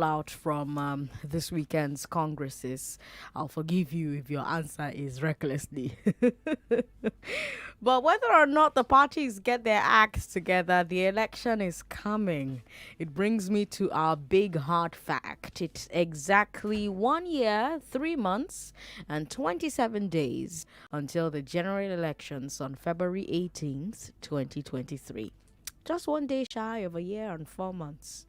out from this weekend's congresses. I'll forgive you if your answer is recklessly. But whether or not the parties get their acts together, the election is coming. It brings me to our big hard fact. It's exactly 1 year, 3 months, and 27 days until the general elections on February 18th, 2023. Just 1 day shy of a year and 4 months.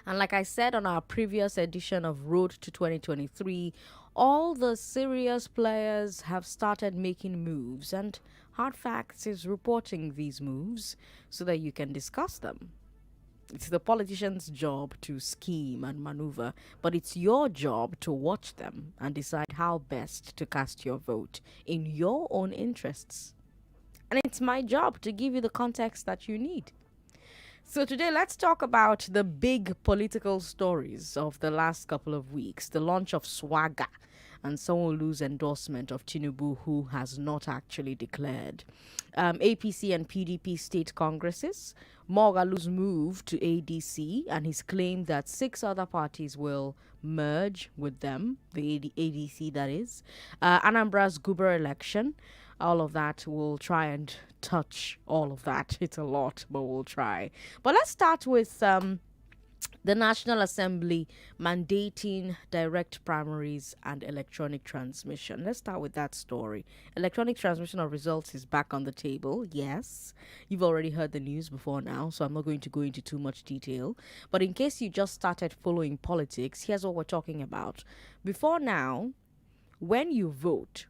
And like I said on our previous edition of Road to 2023, all the serious players have started making moves, and Hard Facts is reporting these moves so that you can discuss them. It's the politician's job to scheme and maneuver, but it's your job to watch them and decide how best to cast your vote in your own interests. And it's my job to give you the context that you need. So today, let's talk about the big political stories of the last couple of weeks. The launch of Swagger and Sanwo-Olu's endorsement of Tinubu, who has not actually declared. APC and PDP state congresses. Moghalu's move to ADC and his claim that 6 other parties will merge with them, the ADC that is. Anambra's Guber election. All of that, we'll try and touch all of that. It's a lot, but we'll try. But let's start with the National Assembly mandating direct primaries and electronic transmission. Let's start with that story. Electronic transmission of results is back on the table. Yes, you've already heard the news before now, so I'm not going to go into too much detail. But in case you just started following politics, here's what we're talking about. Before now, when you vote,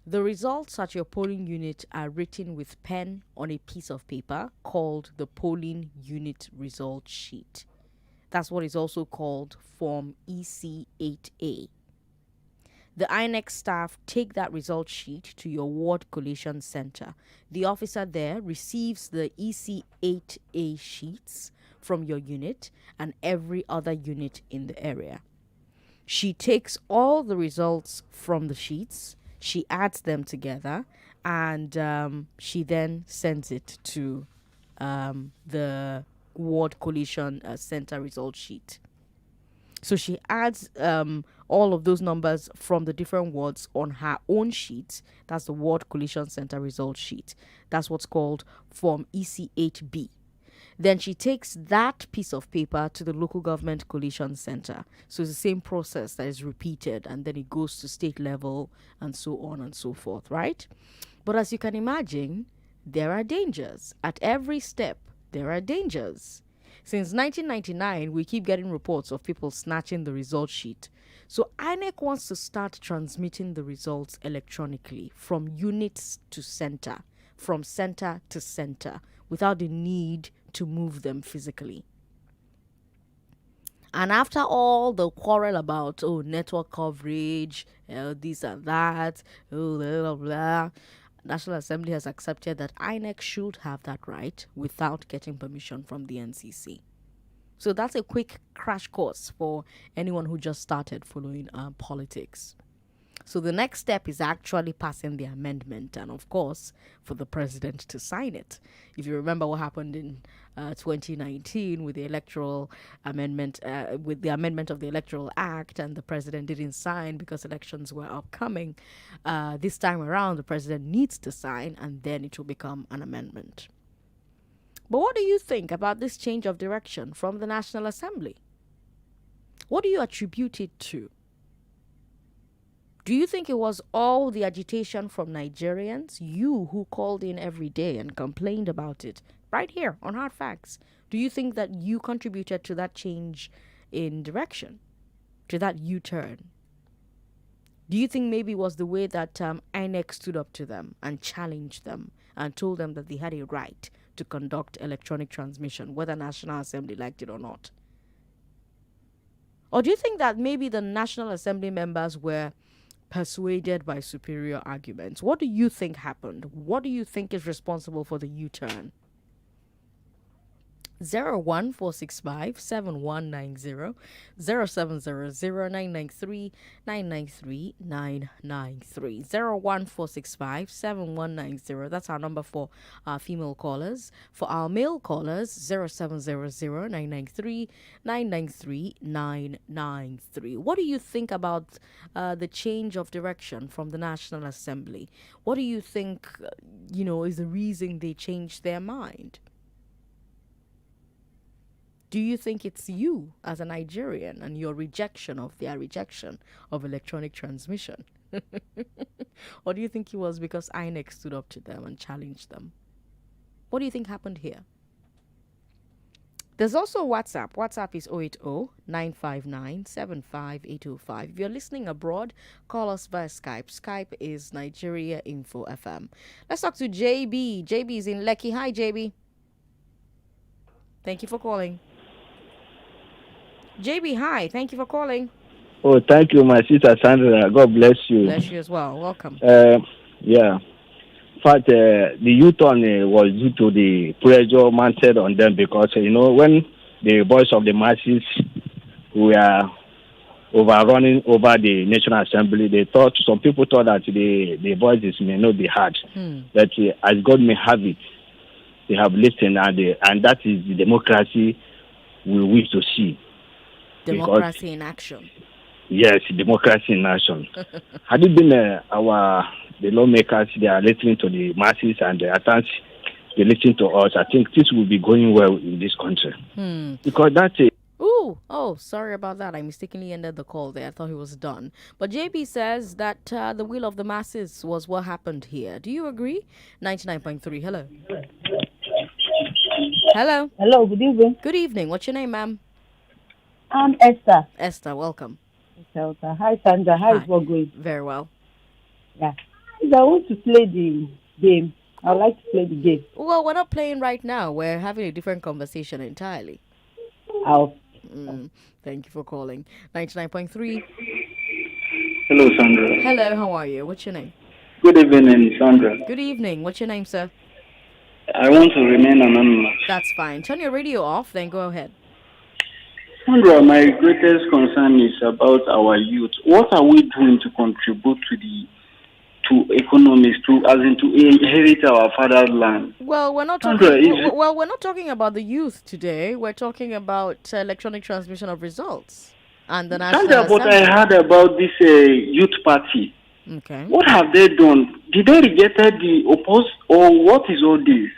the results at your polling unit are written with pen on a piece of paper called the polling unit result sheet. That's what is also called Form EC8A. The INEC staff take that result sheet to your ward collation center. The officer there receives the EC8A sheets from your unit and every other unit in the area. She takes all the results from the sheets, she adds them together, and she then sends it to the ward collation center result sheet. So she adds all of those numbers from the different wards on her own sheet. That's the ward collation center result sheet. That's what's called Form EC8B. Then she takes that piece of paper to the local government collation center. So it's the same process that is repeated, and then it goes to state level and so on and so forth, right? But as you can imagine, there are dangers. At every step, there are dangers. Since 1999, we keep getting reports of people snatching the result sheet. So INEC wants to start transmitting the results electronically from units to center, from center to center, without the need to move them physically. And after all the quarrel about network coverage, this and that, blah, blah, blah, National Assembly has accepted that INEC should have that right without getting permission from the NCC. So that's a quick crash course for anyone who just started following politics. So the next step is actually passing the amendment and, of course, for the president to sign it. If you remember what happened in 2019 with the electoral amendment, with the amendment of the Electoral Act, and the president didn't sign because elections were upcoming, this time around the president needs to sign and then it will become an amendment. But what do you think about this change of direction from the National Assembly? What do you attribute it to? Do you think it was all the agitation from Nigerians, you who called in every day and complained about it, right here on Hard Facts? Do you think that you contributed to that change in direction, to that U-turn? Do you think maybe it was the way that INEC stood up to them and challenged them and told them that they had a right to conduct electronic transmission, whether National Assembly liked it or not? Or do you think that maybe the National Assembly members were persuaded by superior arguments? What do you think happened? What do you think is responsible for the U-turn? 01465 7190 0700 01465 That's our number for our female callers. For our male callers, 0700 What do you think about the change of direction from the National Assembly? What do you think, is the reason they changed their mind? Do you think it's you as a Nigerian and your rejection of their rejection of electronic transmission? Or do you think it was because INEC stood up to them and challenged them? What do you think happened here? There's also WhatsApp. WhatsApp is 080-959-75805. If you're listening abroad, call us via Skype. Skype is Nigeria Info FM. Let's talk to JB. JB is in Lekki. Hi, JB. Thank you for calling. JB, hi. Thank you for calling. Oh, thank you, my sister Sandra. God bless you. Bless you as well. Welcome. Yeah. In fact, the U-turn was due to the pressure mounted on them because, when the voice of the masses were overrunning over the National Assembly, some people thought that the voices may not be heard. That as God may have it, they have listened, and that is the democracy we wish to see. Democracy in action. Yes, democracy in action. Had it been the lawmakers, they are listening to the masses and the attempts they listen to us, I think this will be going well in this country. Because that's it. Oh, sorry about that. I mistakenly ended the call there. I thought he was done. But JB says that the will of the masses was what happened here. Do you agree? 99.3. Hello. Hello. Hello, good evening. Good evening. What's your name, ma'am? I'm Esther. Esther, welcome. Hi, Sandra. How is work going? Very well. Yeah. If I want to play the game, I would like to play the game. Well, we're not playing right now. We're having a different conversation entirely. Thank you for calling. 99.3. Hello, Sandra. Hello, how are you? What's your name? Good evening, Sandra. Good evening. What's your name, sir? I want to remain anonymous. That's fine. Turn your radio off, then go ahead. Sandra, my greatest concern is about our youth. What are we doing to contribute to economies, to inherit our father's land? Well, we're not talking. We're not talking about the youth today. We're talking about electronic transmission of results and the National Sandra, but I heard about this youth party. Okay. What have they done? Did they reject the opposed, or what is all this?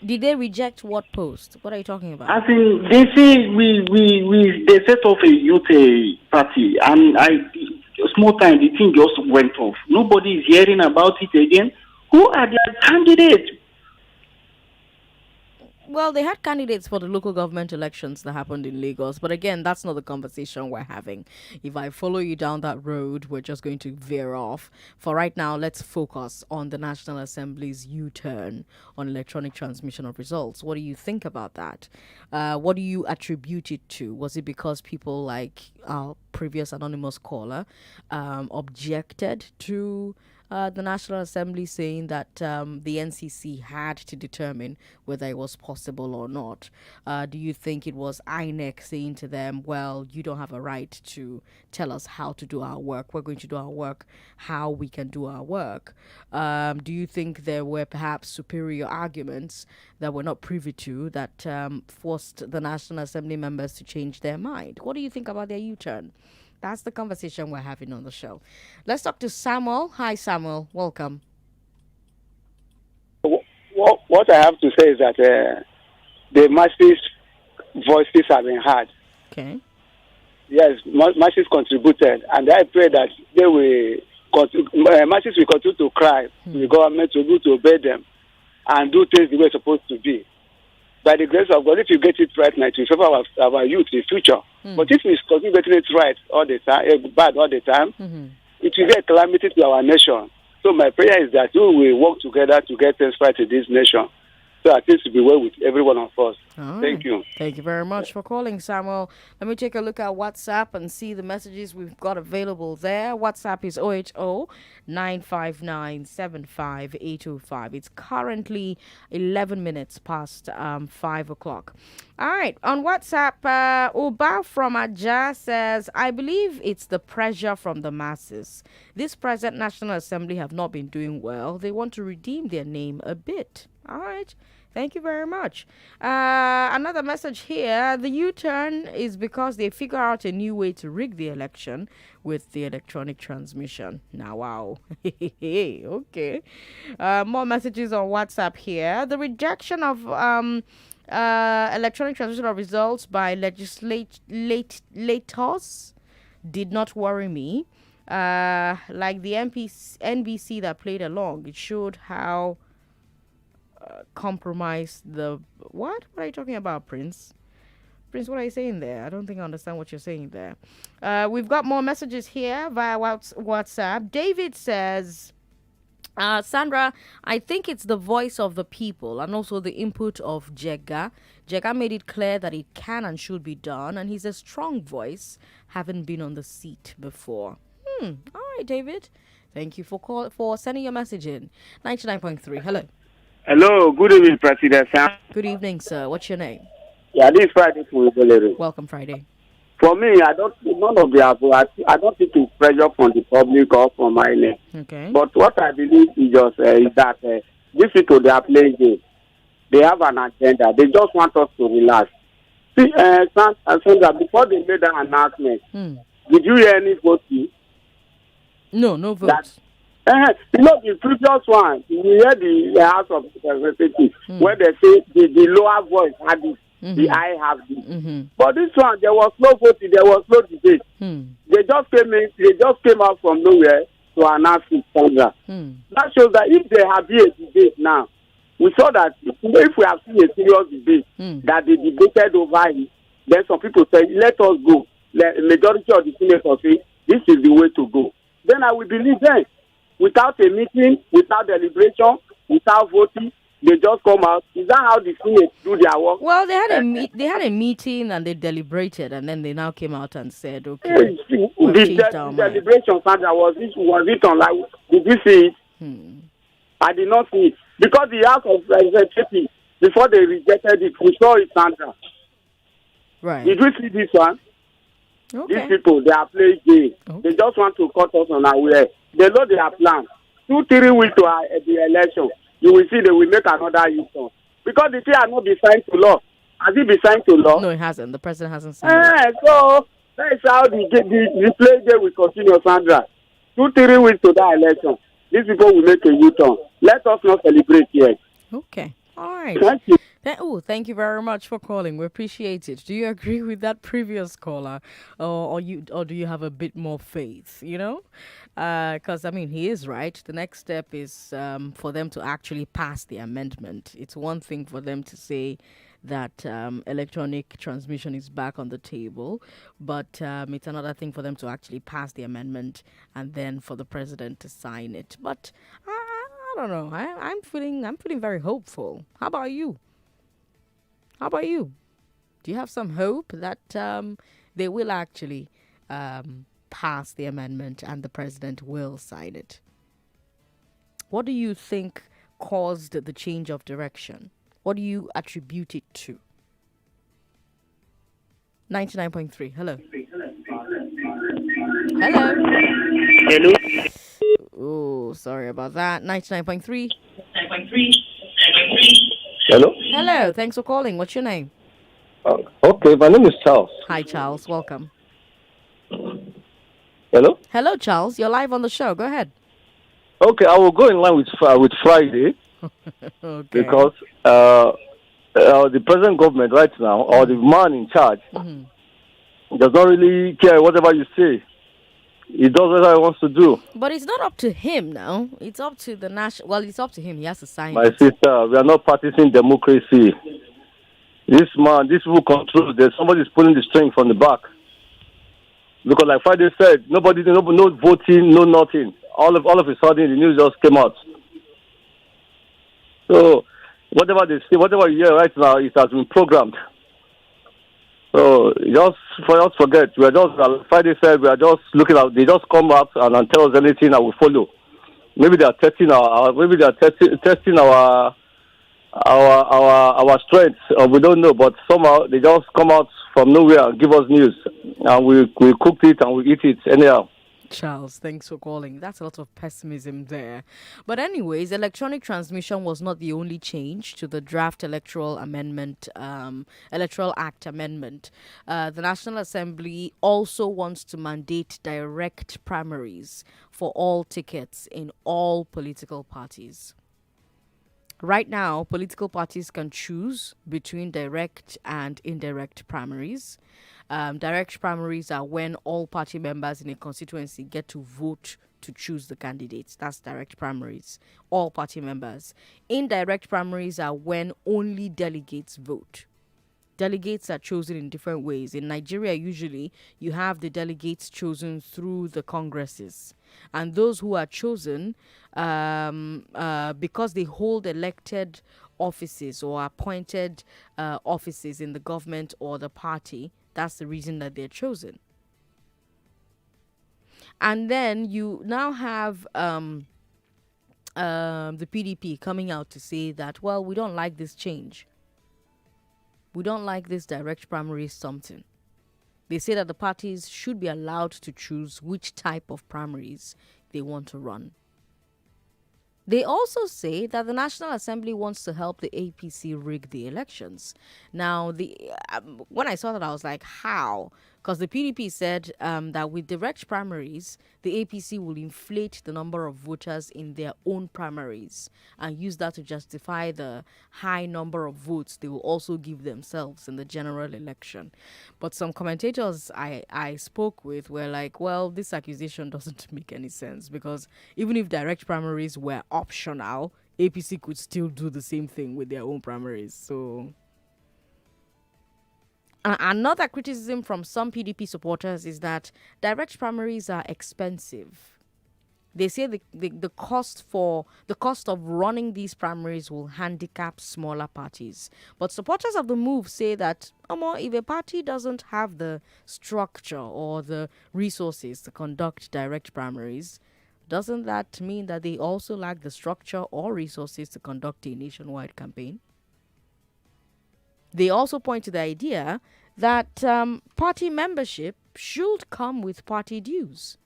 Did they reject what post? What are you talking about? I think they say they set off a youth party, and small time the thing just went off. Nobody is hearing about it again. Who are their candidates? Well, they had candidates for the local government elections that happened in Lagos. But again, that's not the conversation we're having. If I follow you down that road, we're just going to veer off. For right now, let's focus on the National Assembly's U-turn on electronic transmission of results. What do you think about that? What do you attribute it to? Was it because people like our previous anonymous caller objected to the National Assembly saying that the NCC had to determine whether it was possible or not? Do you think it was INEC saying to them, well, you don't have a right to tell us how to do our work. We're going to do our work how we can do our work. Do you think there were perhaps superior arguments that we're not privy to that forced the National Assembly members to change their mind? What do you think about their U-turn? That's the conversation we're having on the show. Let's talk to Samuel. Hi, Samuel. Welcome. What I have to say is that the masses' voices have been heard. Okay. Yes, masses contributed, and I pray that they will masses will continue to cry to the government to be to obey them and do things the way it's supposed to be. By the grace of God, if you get it right now, it will favor our youth in the future. But if we continue getting it right all the time, bad all the time, it will be a calamity to our nation. So my prayer is that we will work together to get things right in this nation. so I think it will be well with every one of us. All Thank right. you. Thank you very much for calling, Samuel. Let me take a look at WhatsApp and see the messages we've got available there. WhatsApp is 080-959-75805. It's currently 11 minutes past 5 o'clock. All right. On WhatsApp, Uba from Aja says, I believe it's the pressure from the masses. This present National Assembly have not been doing well. They want to redeem their name a bit. All right. Thank you very much. Another message here. The U-turn is because they figure out a new way to rig the election with the electronic transmission. Now, wow. Okay. More messages on WhatsApp here. The rejection of electronic transmission of results by legislators did not worry me. Like the NBC that played along, it showed how compromise the what are you talking about, Prince? What are you saying there? I don't think I understand what you're saying there. We've got more messages here via WhatsApp. David says, Sandra, I think it's the voice of the people and also the input of Jega. Jega made it clear that it can and should be done, and he's a strong voice, having been on the seat before. All right, David. Thank you for sending your message in. 99.3. Hello. Hello, good evening, President Sam. Good evening, sir. What's your name? Yeah, this Friday for Valerie. Welcome, Friday. For me, none of the above. I don't think it's pressure from the public or from my name. Okay. But what I believe is just is that these people, they are playing games. They have an agenda. They just want us to relax. See, Sandra, before they made that announcement, did you hear any voting? No votes. You know, the previous one, we hear the House of Representatives where they say the lower voice had it, the high have it. But this one, there was no voting, there was no debate. They just came out from nowhere to announce it, Sandra. That shows that if there had been a debate now, we saw that if we have seen a serious debate, that they debated over it, then some people say, let us go. The majority of the senators say, this is the way to go. Then I will believe them. Without a meeting, without deliberation, without voting, they just come out. Is that how the Senate do their work? Well, they had a meeting and they deliberated, and then they now came out and said, "Okay, the deliberation, Sandra, was it online? Did you see it? I did not see it because the House of Representatives before they rejected it, we saw it, Sandra. Right? Did we see this one? Okay. These people, they are playing games. They just want to cut us on our way. They know their plan. 2-3 weeks to the election, you will see they will make another U-turn. Because the thing has not been signed to law. Has it been signed to law? No, it hasn't. The president hasn't signed it. So, that's how the play game will continue, Sandra. 2-3 weeks to that election, these people will make a U-turn. Let us not celebrate yet. Okay. All right. Thank you. Thank you very much for calling. We appreciate it. Do you agree with that previous caller, or do you have a bit more faith? You know, because I mean, he is right. The next step is for them to actually pass the amendment. It's one thing for them to say that electronic transmission is back on the table, but it's another thing for them to actually pass the amendment and then for the president to sign it. But I don't know. I'm feeling very hopeful. How about you? Do you have some hope that they will actually pass the amendment and the president will sign it? What do you think caused the change of direction? What do you attribute it to? 99.3. Hello. Hello. Oh, sorry about that. 99.3. Hello? Hello. Thanks for calling. What's your name? Okay, my name is Charles. Hi, Charles. Welcome. Hello? Hello, Charles. You're live on the show. Go ahead. Okay, I will go in line with Friday Okay. because the present government right now, or the man in charge, does not really care whatever you say. He does whatever he wants to do. But it's not up to him now. It's up to the national. Well, it's up to him. He has to sign My it. sister, we are not practicing democracy. This man, this will control. There's somebody's pulling the string from the back. Because like Friday said, no voting, no nothing. All of a sudden, the news just came out. So whatever they say, whatever you hear right now, it has been programmed. So just forget. We are just Friday said we are just looking at. They just come out and tell us anything and we follow. Maybe they are testing testing our strength. We don't know, but somehow they just come out from nowhere and give us news, and we cooked it and we eat it anyhow. Charles, thanks for calling. That's a lot of pessimism there. But anyways, electronic transmission was not the only change to the draft Electoral Act amendment. The National Assembly also wants to mandate direct primaries for all tickets in all political parties. Right now, political parties can choose between direct and indirect primaries. Direct primaries are when all party members in a constituency get to vote to choose the candidates. That's direct primaries. All party members. Indirect primaries are when only delegates vote. Delegates are chosen in different ways. In Nigeria, usually, you have the delegates chosen through the congresses. And those who are chosen, because they hold elected offices or appointed offices in the government or the party, that's the reason that they're chosen. And then you now have the PDP coming out to say that, well, we don't like this change. We don't like this direct primary something. They say that the parties should be allowed to choose which type of primaries they want to run. They also say that the National Assembly wants to help the APC rig the elections. Now, when I saw that, I was like, how? Because the PDP said that with direct primaries, the APC will inflate the number of voters in their own primaries and use that to justify the high number of votes they will also give themselves in the general election. But some commentators I spoke with were like, well, this accusation doesn't make any sense, because even if direct primaries were optional, APC could still do the same thing with their own primaries. So another criticism from some PDP supporters is that direct primaries are expensive. They say the cost of running these primaries will handicap smaller parties. But supporters of the move say that if a party doesn't have the structure or the resources to conduct direct primaries, doesn't that mean that they also lack the structure or resources to conduct a nationwide campaign? They also point to the idea that party membership should come with party dues.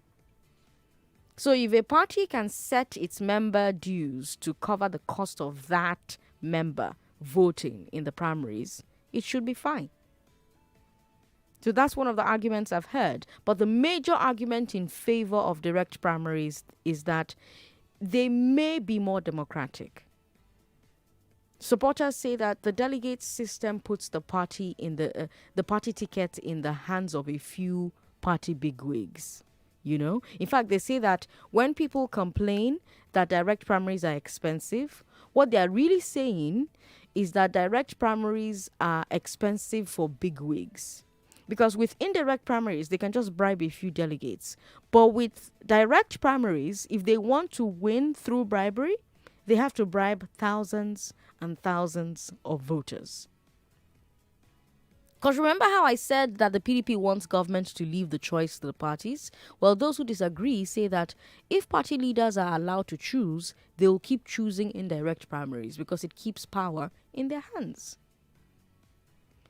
So if a party can set its member dues to cover the cost of that member voting in the primaries, it should be fine. So that's one of the arguments I've heard. But the major argument in favor of direct primaries is that they may be more democratic. Supporters say that the delegate system puts the party ticket in the hands of a few party bigwigs. In fact, they say that when people complain that direct primaries are expensive, what they are really saying is that direct primaries are expensive for bigwigs. Because with indirect primaries, they can just bribe a few delegates. But with direct primaries, if they want to win through bribery, they have to bribe thousands and thousands of voters. Because remember how I said that the PDP wants government to leave the choice to the parties? Well, those who disagree say that if party leaders are allowed to choose, they will keep choosing indirect primaries because it keeps power in their hands.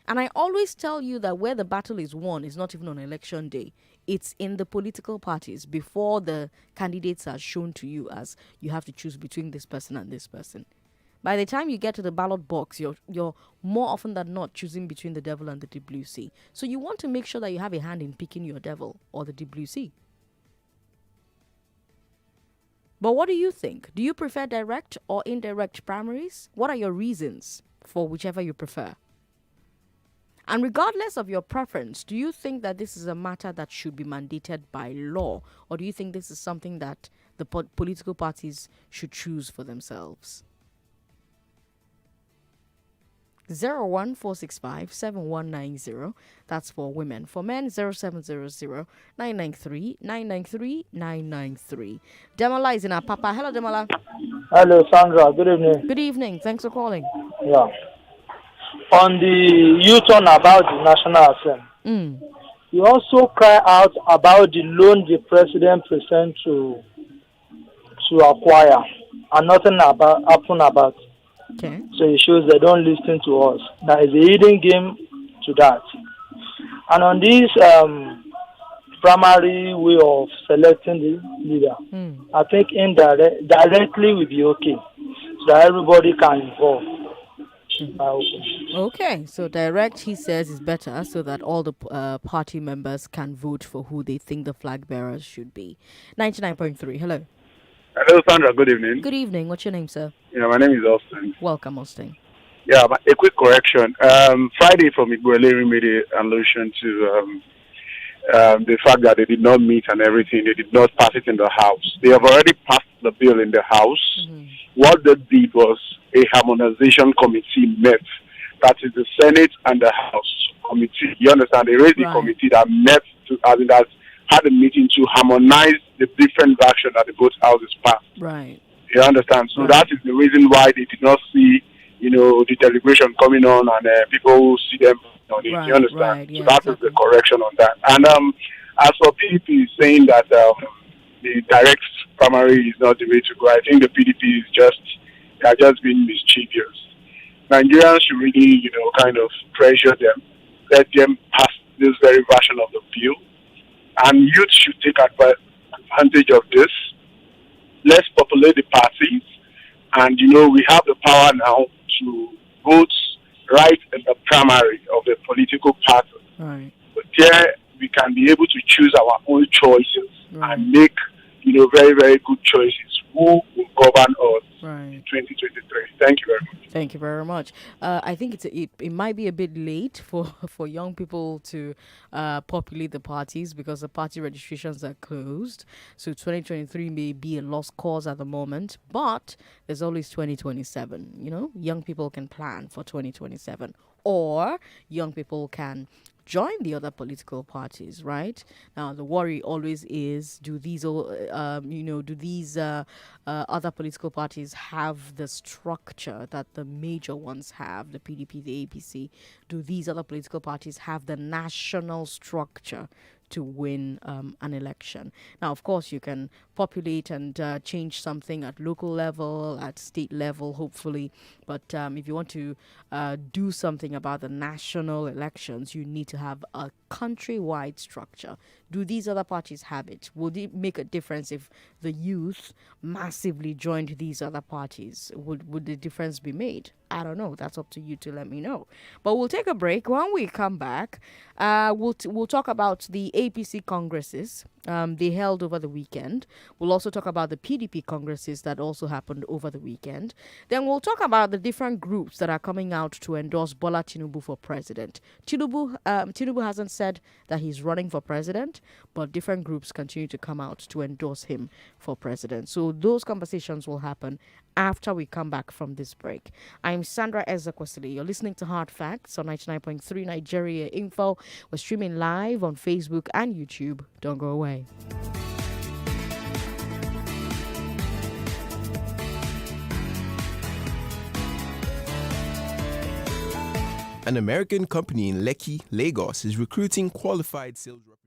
And I always tell you that where the battle is won is not even on election day. It's in the political parties before the candidates are shown to you as you have to choose between this person and this person. By the time you get to the ballot box, you're more often than not choosing between the devil and the deep blue sea. So you want to make sure that you have a hand in picking your devil or the deep blue sea. But what do you think? Do you prefer direct or indirect primaries? What are your reasons for whichever you prefer? And regardless of your preference, do you think that this is a matter that should be mandated by law? Or do you think this is something that the political parties should choose for themselves? 01465 7190. That's for women. For men, 0700 993 993 993. Demola is in our papa. Hello, Demola. Hello, Sandra. Good evening. Good evening. Thanks for calling. Yeah. On the U-turn about the national assembly, Mm. you also cry out about the loan the president present to acquire, and nothing about happen about. Okay. So it shows they don't listen to us. There is a hidden game to that. And on this primary way of selecting the leader, Mm. I think directly will be okay, so that everybody can involve. My opinion. Okay, so direct, he says, is better so that all the party members can vote for who they think the flag bearers should be. 99.3. Hello. Hello, Sandra. Good evening. Good evening. What's your name, sir? Yeah, my name is Austin. Welcome, Austin. Yeah, but a quick correction. Friday from Igboeleri made an allusion to the fact that they did not meet and everything. They did not pass it in the House. They have already passed the bill in the House. Mm-hmm. What they did was a harmonization committee met. That is the Senate and the House committee. You understand? They raised a committee that met that had a meeting to harmonize the different version that the both houses passed. Right. You understand? So that is the reason why they did not see, the deliberation coming on and people see them on it. Right, You understand? right, yeah, so that is the correction on that. And as for PDP saying that the direct primary is not the way to go, I think the PDP is they are just being mischievous. Nigerians should really, kind of pressure them, let them pass this very version of the bill, and youth should take advantage of this. Let's populate the parties, and we have the power now to vote right in the primary of the political party. Right. But there we can be able to choose our own choices and make very, very good choices who will govern us in 2023. Thank you very much. Thank you very much. I think it might be a bit late for young people to populate the parties because the party registrations are closed. So 2023 may be a lost cause at the moment, but there's always 2027. Young people can plan for 2027, or young people can join the other political parties, right? Now the worry always is: do these other political parties have the structure that the major ones have? The PDP, the APC. Do these other political parties have the national structure to win an election? Now, of course, you can populate and change something at local level, at state level, hopefully. But if you want to do something about the national elections, you need to have a countrywide structure. Do these other parties have it? Would it make a difference if the youth massively joined these other parties? Would the difference be made? I don't know. That's up to you to let me know. But we'll take a break. When we come back, we'll talk about the APC congresses they held over the weekend. We'll also talk about the PDP congresses that also happened over the weekend. Then we'll talk about the different groups that are coming out to endorse Bola Tinubu for president. Tinubu hasn't said that he's running for president, but different groups continue to come out to endorse him for president. So those conversations will happen after we come back from this break. I'm Sandra Ezekwesili. You're listening to Hard Facts on 99.3 Nigeria Info. We're streaming live on Facebook and YouTube. Don't go away. An American company in Lekki, Lagos is recruiting qualified sales representatives.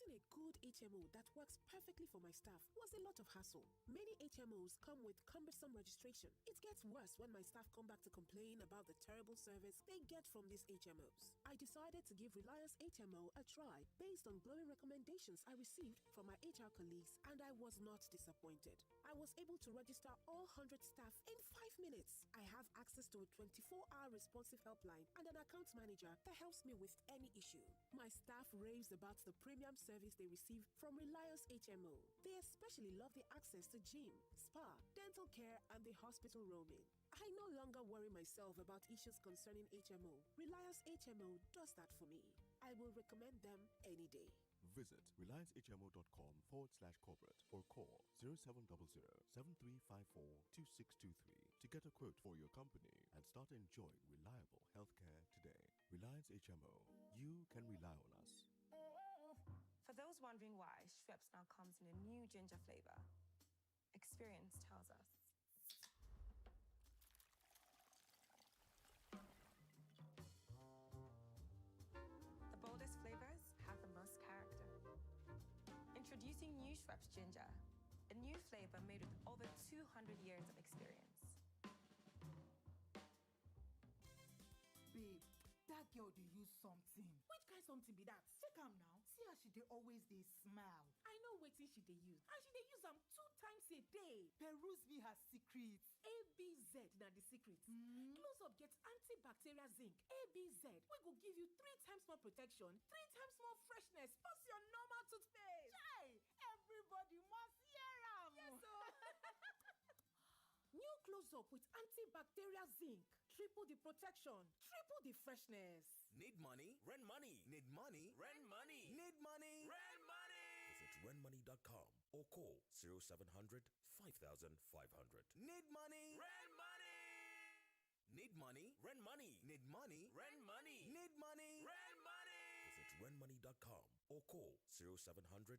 Getting a good HMO that works perfectly for my staff was a lot of hassle. Many HMOs come with cumbersome registration. It gets worse when my staff come back to complain about the terrible service they get from these HMOs. I decided to give Reliance HMO a try based on glowing recommendations I received from my HR colleagues, and I was not disappointed. I was able to register all 100 staff in 5 minutes. I have access to a 24-hour responsive helpline and an account manager that helps me with any issue. My staff raves about the premium service they receive from Reliance HMO. They especially love the access to gym, spa, dental care, and the hospital roaming. I no longer worry myself about issues concerning HMO. Reliance HMO does that for me. I will recommend them any day. Visit reliancehmo.com/corporate or call 0700 7354 2623 to get a quote for your company and start enjoying reliable healthcare today. Reliance HMO. You can rely on us. For those wondering why, Schweppes now comes in a new ginger flavor. Experience tells us. The boldest flavors have the most character. Introducing new Schweppes Ginger, a new flavor made with over 200 years of experience. Babe, that girl dey use something. Which kind something be that? Check am now. See how she dey always dey smile. I know wetin she dey use. And she dey use am 2 times a day. Peruse me her secret. ABZ na the secret. Close up get antibacterial zinc. ABZ wey go give you 3 times more protection, 3 times more freshness, plus your normal toothpaste. Chai! Everybody must hear am. Yes, so. New Close Up with antibacterial zinc. Triple the protection, triple the freshness. Need money? Rent money. Need money? Rent money. Need money? Rent money. Visit rentmoney.com or call 0700 5500. Need money? Rent money. Need money? Rent money. Need money? Rent money. Need money? Rent money. Visit rentmoney.com or call 0700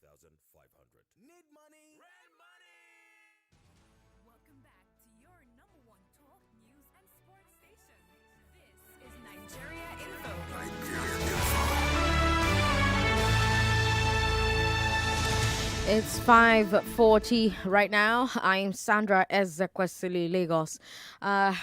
5500. Need money? Rent money. Welcome back to your number 1 talk, news, and sports station. This is Nigeria Info. It's 5:40 right now. I'm Sandra Ezekwesili, Lagos.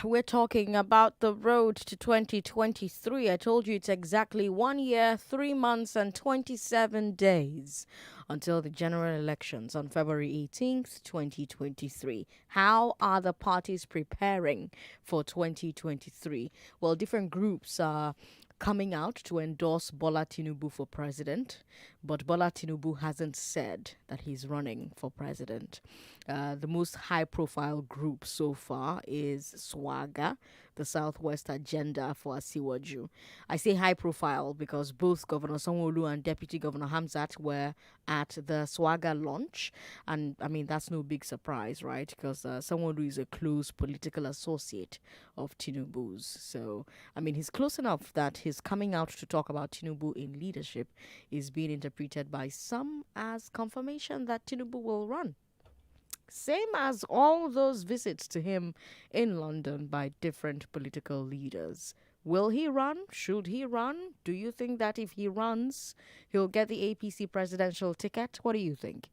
We're talking about the road to 2023. I told you it's exactly 1 year, 3 months, and 27 days until the general elections on February 18th, 2023. How are the parties preparing for 2023? Well, different groups are coming out to endorse Bola Tinubu for president, but Bola Tinubu hasn't said that he's running for president. The most high-profile group so far is SWAGA, the Southwest Agenda for Asiwaju. I say high-profile because both Governor Sanwo-Olu and Deputy Governor Hamzat were at the SWAGA launch, and I mean that's no big surprise, right? Because Sanwo-Olu is a close political associate of Tinubu's. So I mean he's close enough that his coming out to talk about Tinubu in leadership is being interpreted by some as confirmation that Tinubu will run. Same as all those visits to him in London by different political leaders. Will he run? Should he run? Do you think that if he runs, he'll get the APC presidential ticket? What do you think?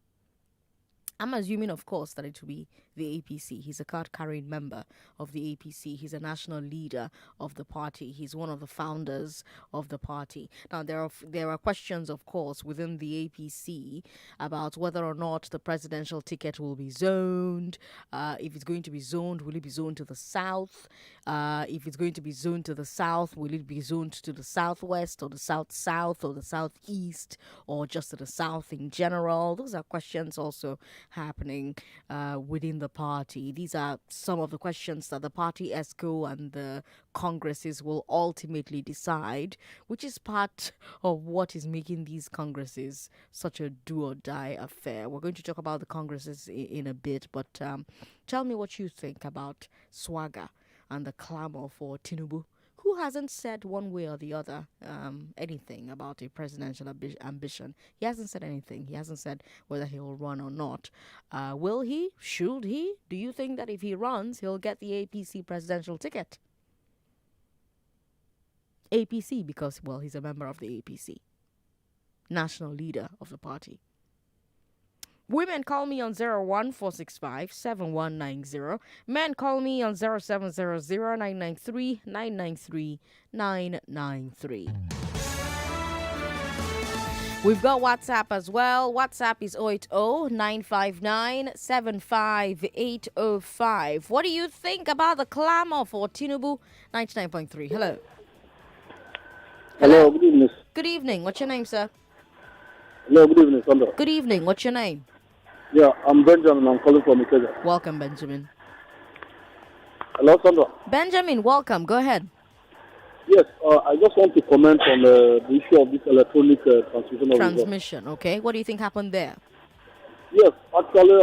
I'm assuming, of course, that it will be the APC. He's a card-carrying member of the APC. He's a national leader of the party. He's one of the founders of the party. Now, there are questions, of course, within the APC about whether or not the presidential ticket will be zoned. If it's going to be zoned, will it be zoned to the south? If it's going to be zoned to the south, will it be zoned to the southwest or the south-south or the southeast or just to the south in general? Those are questions also happening within the party. These are some of the questions that the party ESCO and the congresses will ultimately decide, which is part of what is making these congresses such a do-or-die affair. We're going to talk about the congresses in a bit, but tell me what you think about SWAGA and the clamor for Tinubu, who hasn't said one way or the other anything about a presidential ambition. He hasn't said anything. He hasn't said whether he will run or not. Will he? Should he? Do you think that if he runs, he'll get the APC presidential ticket? APC because, well, he's a member of the APC. national leader of the party. Women call me on 01465-7190. Men call me on 0700-993-993. We've got WhatsApp as well. WhatsApp is 080-959-75805. What do you think about the clamor for Tinubu? 99.3. Hello. Hello, good evening. Good evening. What's your name, sir? Hello, good evening, Sandra. Good evening. What's your name? Yeah, I'm Benjamin. I'm calling from Ikeja. Welcome, Benjamin. Hello, Sandra. Benjamin, welcome. Go ahead. Yes, I just want to comment on the issue of this electronic transmission of transmission. Okay, what do you think happened there? Yes, actually,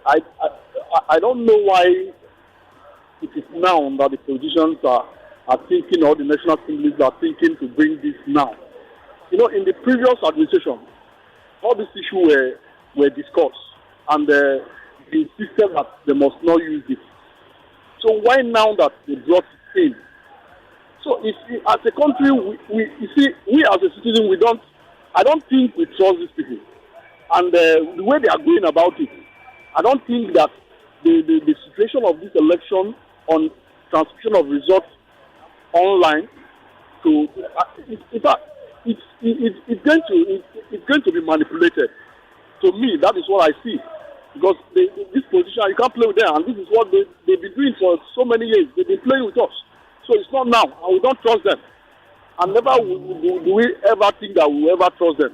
I don't know why it is now that the politicians are thinking, or the national assemblies are thinking to bring this now. You know, in the previous administration, all these issues were discussed, and they insisted that they must not use it. So why now that they brought it in? So if as a country, we as a citizen, I don't think we trust these people. And the way they are going about it, I don't think that the situation of this election on transmission of results online in fact, it's going to be manipulated. To me, that is what I see. Because this position, you can't play with them, and this is what they've been doing for so many years. They've been playing with us. So it's not now, and we don't trust them. And never do we ever think that we will ever trust them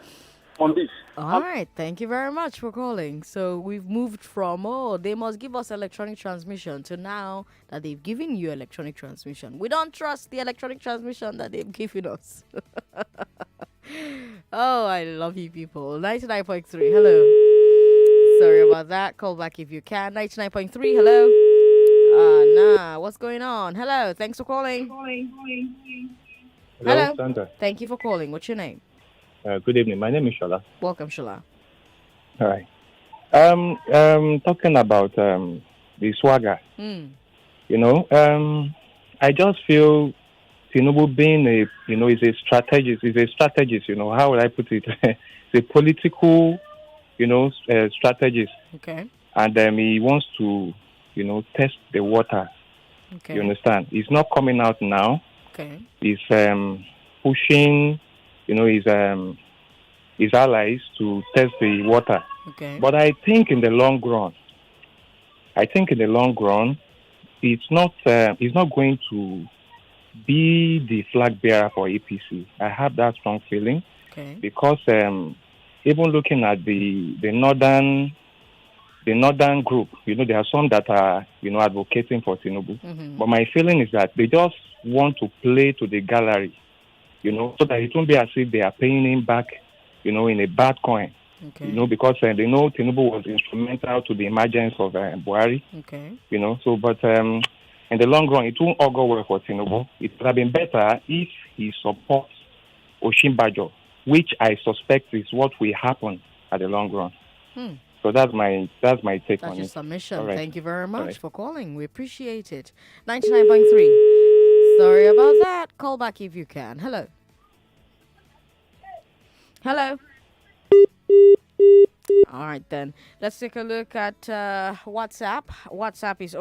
on this. All right, thank you very much for calling. So we've moved from, they must give us electronic transmission, to now that they've given you electronic transmission. We don't trust the electronic transmission that they've given us. Oh, I love you people. 99.3, hello. Sorry about that. Call back if you can. 99.3, hello. What's going on? Hello, thanks for calling. Hello, Sandra. Thank you for calling. What's your name? Good evening. My name is Shola. Welcome, Shola. All right. Talking about the swagger. Mm. You know, I just feel Tinubu being is a strategist. You know, how would I put it? It's a political, strategist. Okay. And he wants to, test the water. Okay. You understand? He's not coming out now. Okay. He's pushing, his allies to test the water. Okay. But I think in the long run, it's not going to be the flag bearer for APC. I have that strong feeling. Okay. Because even looking at the northern group, there are some that are, advocating for Tinubu. Mm-hmm. But my feeling is that they just want to play to the gallery, so that it won't be as if they are paying him back, in a bad coin. Okay. Because they know Tinubu was instrumental to the emergence of Buhari. Okay. But in the long run, it won't all go well for Tinubu. It would have been better if he supports Osinbajo, which I suspect is what will happen at the long run. So that's my take on it. That's your submission. Right. Thank you very much for calling. We appreciate it. 99.3. Sorry about that. Call back if you can. Hello. Hello. All right, then. Let's take a look at WhatsApp. WhatsApp is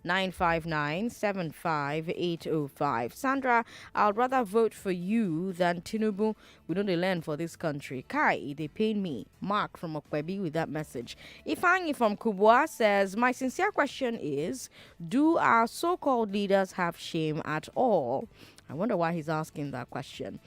080-959-75805. Sandra, I'd rather vote for you than Tinubu. We don't learn for this country. Kai, they pain me. Mark from Okwebi with that message. Ifeanyi from Kubwa says, my sincere question is, do our so-called leaders have shame at all? I wonder why he's asking that question.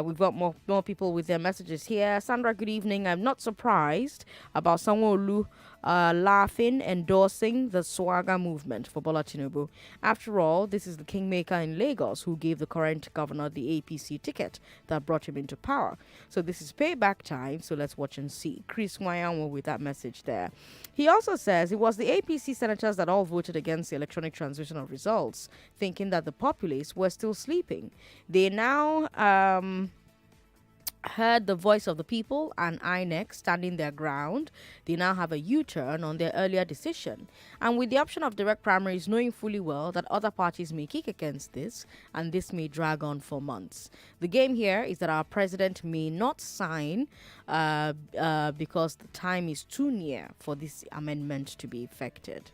We've got more people with their messages here. Sandra, good evening. I'm not surprised about Sanwo-Olu laughing, endorsing the swagger movement for Bola Tinubu. After all, this is the kingmaker in Lagos who gave the current governor the APC ticket that brought him into power. So this is payback time, so let's watch and see. Chris Wayanwo with that message there. He also says it was the APC senators that all voted against the electronic transmission of results, thinking that the populace were still sleeping. They now heard the voice of the people and INEC standing their ground, they now have a U-turn on their earlier decision. And with the option of direct primaries, knowing fully well that other parties may kick against this, and this may drag on for months. The game here is that our president may not sign because the time is too near for this amendment to be effected.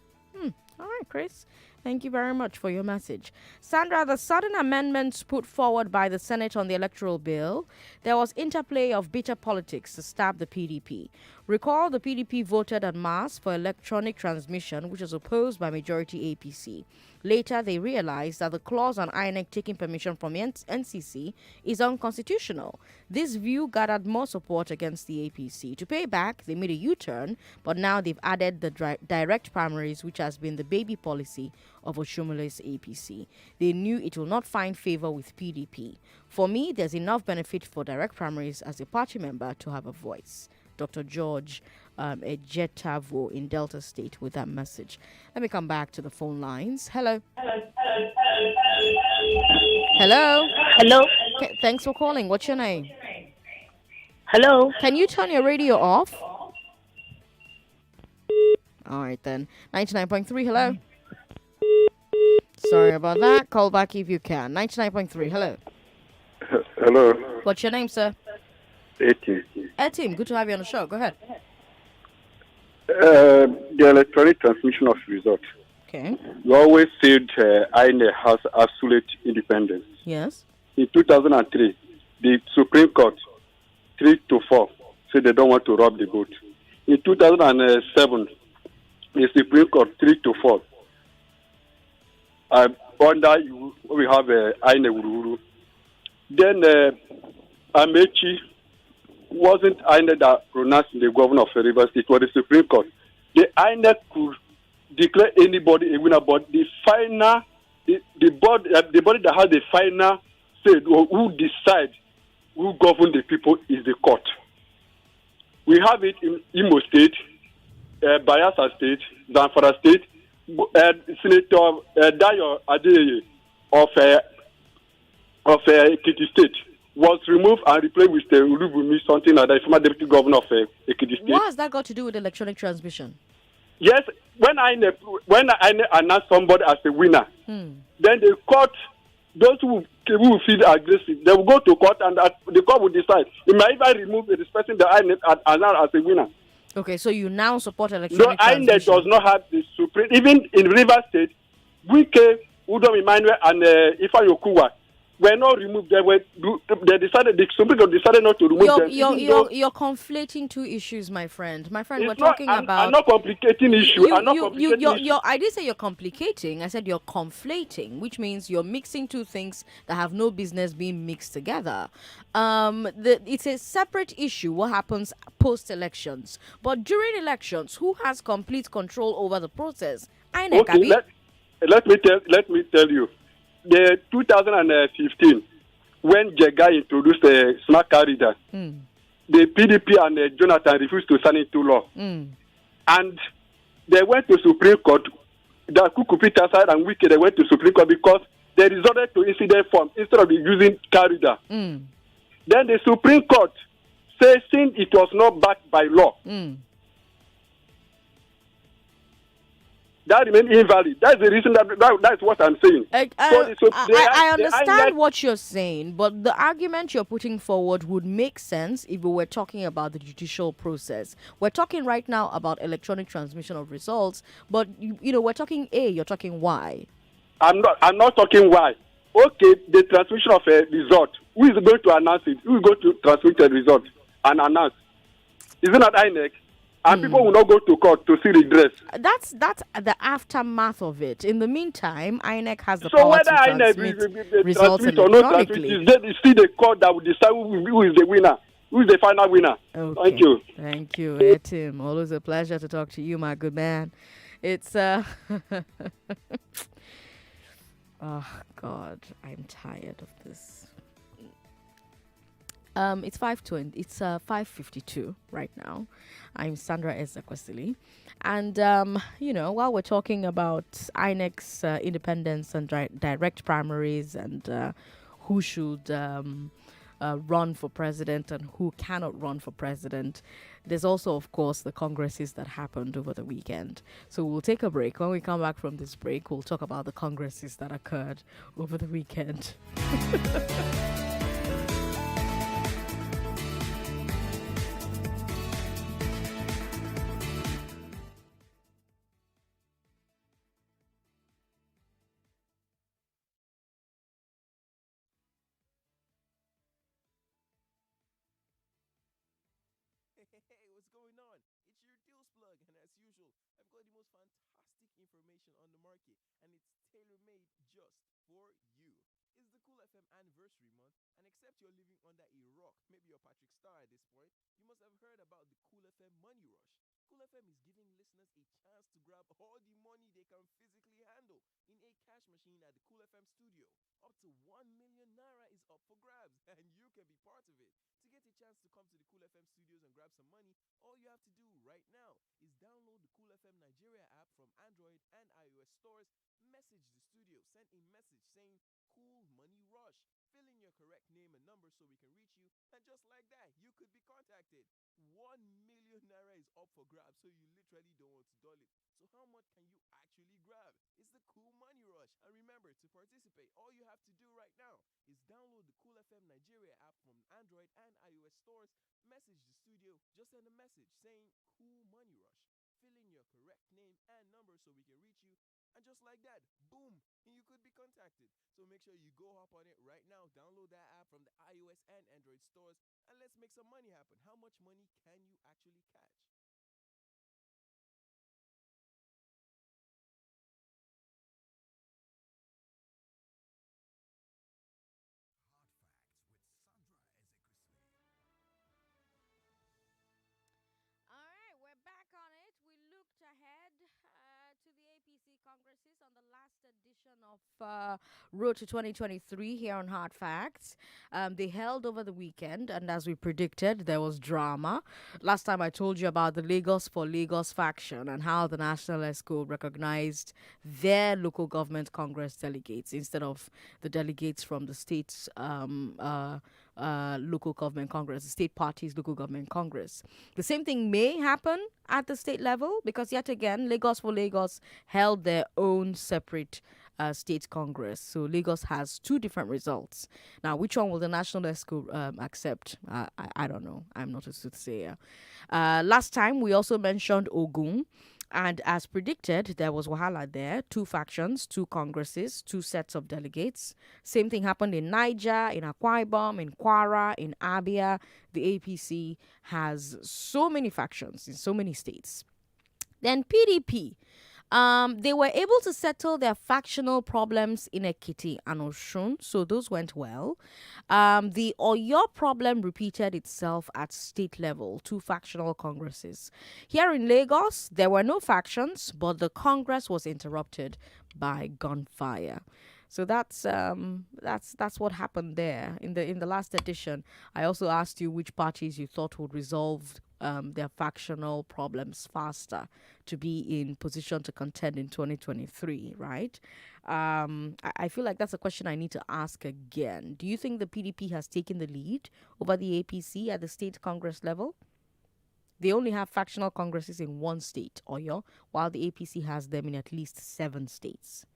All right, Chris. Thank you very much for your message. Sandra, the sudden amendments put forward by the Senate on the electoral bill, there was interplay of bitter politics to stab the PDP. Recall the PDP voted en masse for electronic transmission, which was opposed by majority APC. Later, they realized that the clause on INEC taking permission from NCC is unconstitutional. This view gathered more support against the APC. To pay back, they made a U-turn, but now they've added the direct primaries, which has been the baby policy of Oshomole's APC. They knew it will not find favor with PDP. For me, there's enough benefit for direct primaries as a party member to have a voice. Dr. George Ejetavo in Delta State with that message. Let me come back to the phone lines. Hello. Hello. Hello. Thanks for calling. What's your name? Hello. Can you turn your radio off? All right then. 99.3. Hello. Sorry about that. Call back if you can. 99.3. Hello. Hello. What's your name, sir? Etim, good to have you on the show. Go ahead. The electronic transmission of results. Okay. You always said INEC has absolute independence. Yes. In 2003, the Supreme Court, 3-4, said they don't want to rob the boat. In 2007, the Supreme Court, 3-4, under we have INEC. Then Amechi wasn't INEC that pronounced the governor of Rivers State, it was the Supreme Court. The INEC could declare anybody a winner, but the final, the body that has the final say, who decide who govern the people is the court. We have it in Imo State, Bayelsa State, Zamfara State. Senator Dayo Adeyeye of Ekiti State was removed and replaced with Ulubumi, something like that, former deputy governor of Ekiti State. What has that got to do with electronic transmission? Yes, when I announce somebody as a winner, then the court, those who feel aggressive, they will go to court and the court will decide. It might even remove the person that I announced as a winner. Okay, so you now support electronic transmission. INEC does not have the supreme. Even in Rivers State, Wike, Udom Emmanuel, and Ifa Yokuwa were not removed. The Supreme Court decided not to remove them. You're conflating two issues, my friend. We're talking about. I'm not complicating issue. I didn't say you're complicating. I said you're conflating, which means you're mixing two things that have no business being mixed together. It's a separate issue. What happens post-elections, but during elections, who has complete control over the process? INEC. Okay, let me tell you. The 2015, when Jega introduced the smart car reader, the PDP and Jonathan refused to sign into law. And they went to Supreme Court. The Kukupita side and Wiki, they went to Supreme Court because they resorted to incident form instead of using car reader. Then the Supreme Court said since it was not backed by law, that remains invalid. That's the reason that's what I'm saying. I understand what you're saying, but the argument you're putting forward would make sense if we were talking about the judicial process. We're talking right now about electronic transmission of results, but we're talking A, you're talking Y. I'm not talking Y. Okay, the transmission of a result. Who is going to announce it? Who is going to transmit the result and announce? Isn't that INEC? And people will not go to court to see redress. That's the aftermath of it. In the meantime, INEC has the power to transmit results electronically. It's still the court that will decide who is the winner, who is the final winner. Okay. Thank you. Thank you, Etim. Always a pleasure to talk to you, my good man. It's oh God, I'm tired of this. It's 5:20. It's 5:52 right now. I'm Sandra Ezekwesili, and while we're talking about INEC's independence and direct primaries and who should run for president and who cannot run for president. There's also, of course, the congresses that happened over the weekend. So we'll take a break. When we come back from this break, we'll talk about the congresses that occurred over the weekend. Hey, what's going on? It's your Deals Plug, and as usual, I've got the most fantastic information on the market, and it's tailor-made just for you. It's the Cool FM anniversary month, and except you're living under a rock, maybe you're Patrick Star at this point, you must have heard about the Cool FM Money Rush. Cool FM is giving listeners a chance to grab all the money they can physically handle in a cash machine at the Cool FM studio. Up to 1 million naira is up for grabs, and you can be part of it. To get a chance to come to the Cool FM studios and grab some money, all you have to do right now is download the Cool FM Nigeria app from Android and iOS stores, message the studio, send a message saying Cool Money Rush, fill in your correct name and number so we can reach you, and just like that, you could be contacted. 1 million naira is up for grabs, so you literally don't want to dull it. So how much can you actually grab? It's the Cool Money Rush. And remember, to participate, all you have to do right now is download the Cool FM Nigeria app from Android and iOS stores, message the studio, just send a message saying Cool Money Rush, fill in your correct name and number so we can reach you, and just like that, boom, you could be contacted. So make sure you go hop on it right now, download that app from the iOS and Android stores, and let's make some money happen. How much money can you actually catch? All right, we're back on it. We looked ahead to the APC congresses on the last edition of Road to 2023 here on Hard Facts. They held over the weekend, and as we predicted, there was drama. Last time I told you about the Lagos for Lagos faction and how the National ESCO recognized their local government congress delegates instead of the delegates from the state's local government congress, the state party's local government congress. The same thing may happen at the state level because, yet again, Lagos for Lagos held their own separate state congress. So Lagos has two different results. Now, which one will the National ESCO accept? I don't know. I'm not a soothsayer. Last time, we also mentioned Ogun. And as predicted, there was wahala there. Two factions, two congresses, two sets of delegates. Same thing happened in Niger, in Akwa Ibom, in Kwara, in Abia. The APC has so many factions in so many states. Then PDP. They were able to settle their factional problems in Ekiti and Oshun, so those went well. The Oyo problem repeated itself at state level, two factional congresses. Here in Lagos, there were no factions, but the congress was interrupted by gunfire. So that's what happened there in the last edition. I also asked you which parties you thought would resolve their factional problems faster to be in position to contend in 2023, right? I feel like that's a question I need to ask again. Do you think the PDP has taken the lead over the APC at the state congress level? They only have factional congresses in one state, Oyo, while the APC has them in at least 7 states.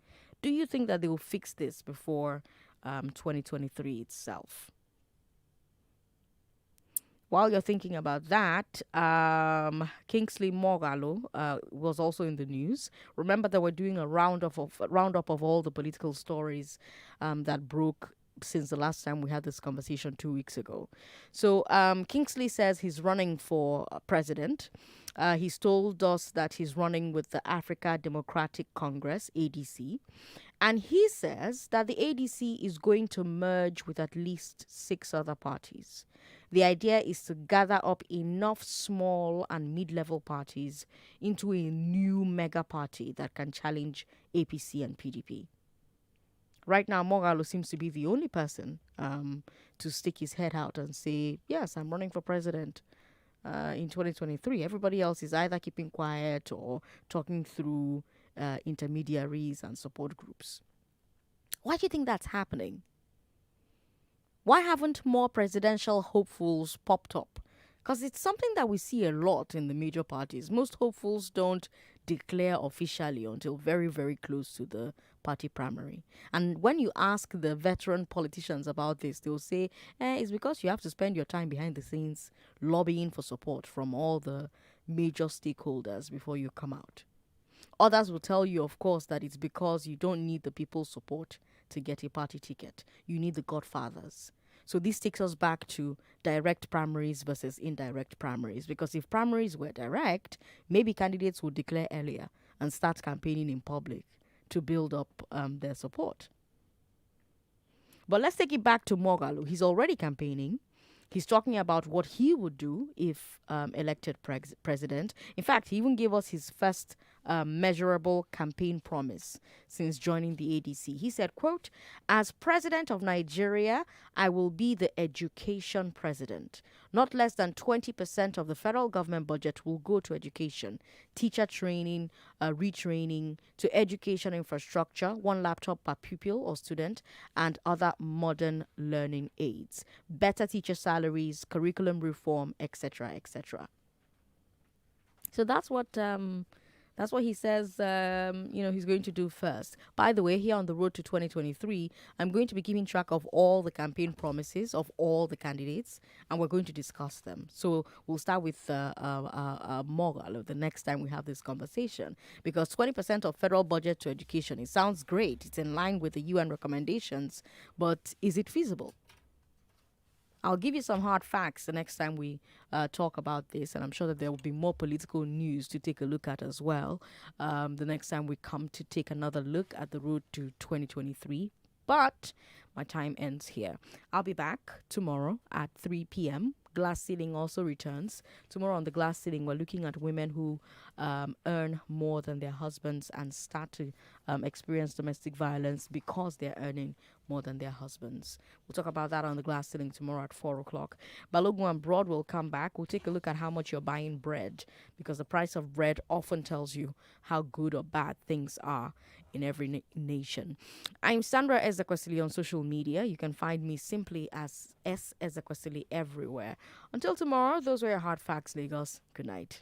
Do you think that they will fix this before 2023 itself? While you're thinking about that, Kingsley Moghalu was also in the news. Remember that we're doing a roundup of all the political stories that broke since the last time we had this conversation 2 weeks ago. So Kingsley says he's running for president. He's told us that he's running with the Africa Democratic Congress, ADC. And he says that the ADC is going to merge with at least 6 other parties. The idea is to gather up enough small and mid-level parties into a new mega party that can challenge APC and PDP. Right now, Moghalu seems to be the only person to stick his head out and say, yes, I'm running for president in 2023. Everybody else is either keeping quiet or talking through intermediaries and support groups. Why do you think that's happening? Why haven't more presidential hopefuls popped up? Because it's something that we see a lot in the major parties. Most hopefuls don't declare officially until very, very close to the party primary. And when you ask the veteran politicians about this, they'll say, it's because you have to spend your time behind the scenes lobbying for support from all the major stakeholders before you come out. Others will tell you, of course, that it's because you don't need the people's support to get a party ticket. You need the godfathers. So this takes us back to direct primaries versus indirect primaries. Because if primaries were direct, maybe candidates would declare earlier and start campaigning in public to build up their support. But let's take it back to Moghalu. He's already campaigning. He's talking about what he would do if elected president. In fact, he even gave us his first measurable campaign promise since joining the ADC. He said, quote, "As president of Nigeria, I will be the education president. Not less than 20% of the federal government budget will go to education, teacher training, retraining, to education infrastructure, 1 laptop per pupil or student, and other modern learning aids, better teacher salaries, curriculum reform, etc., etc." So that's what he says, he's going to do first. By the way, here on the road to 2023, I'm going to be keeping track of all the campaign promises of all the candidates, and we're going to discuss them. So we'll start with Moghalu the next time we have this conversation, because 20% of federal budget to education, it sounds great. It's in line with the UN recommendations, but is it feasible? I'll give you some hard facts the next time we talk about this, and I'm sure that there will be more political news to take a look at as well the next time we come to take another look at the road to 2023. But my time ends here. I'll be back tomorrow at 3 p.m. Glass Ceiling also returns. Tomorrow on the Glass Ceiling, we're looking at women who earn more than their husbands and start to experience domestic violence because they're earning more than their husbands. We'll talk about that on the Glass Ceiling tomorrow at 4 o'clock. Balogun and Broad will come back. We'll take a look at how much you're buying bread, because the price of bread often tells you how good or bad things are in every nation. I'm Sandra Ezekwesili on social media. You can find me simply as S. Ezekwesili everywhere. Until tomorrow, those were your hard facts, Lagos. Good night.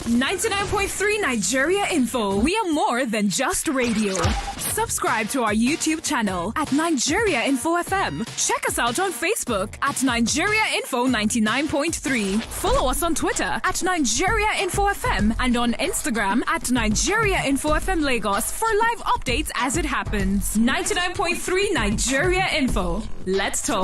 99.3 Nigeria Info. We are more than just radio. Subscribe to our YouTube channel at Nigeria Info FM. Check us out on Facebook at Nigeria Info 99.3. Follow us on Twitter at Nigeria Info FM and on Instagram at Nigeria Info FM Lagos for live updates as it happens. 99.3 Nigeria Info. Let's talk.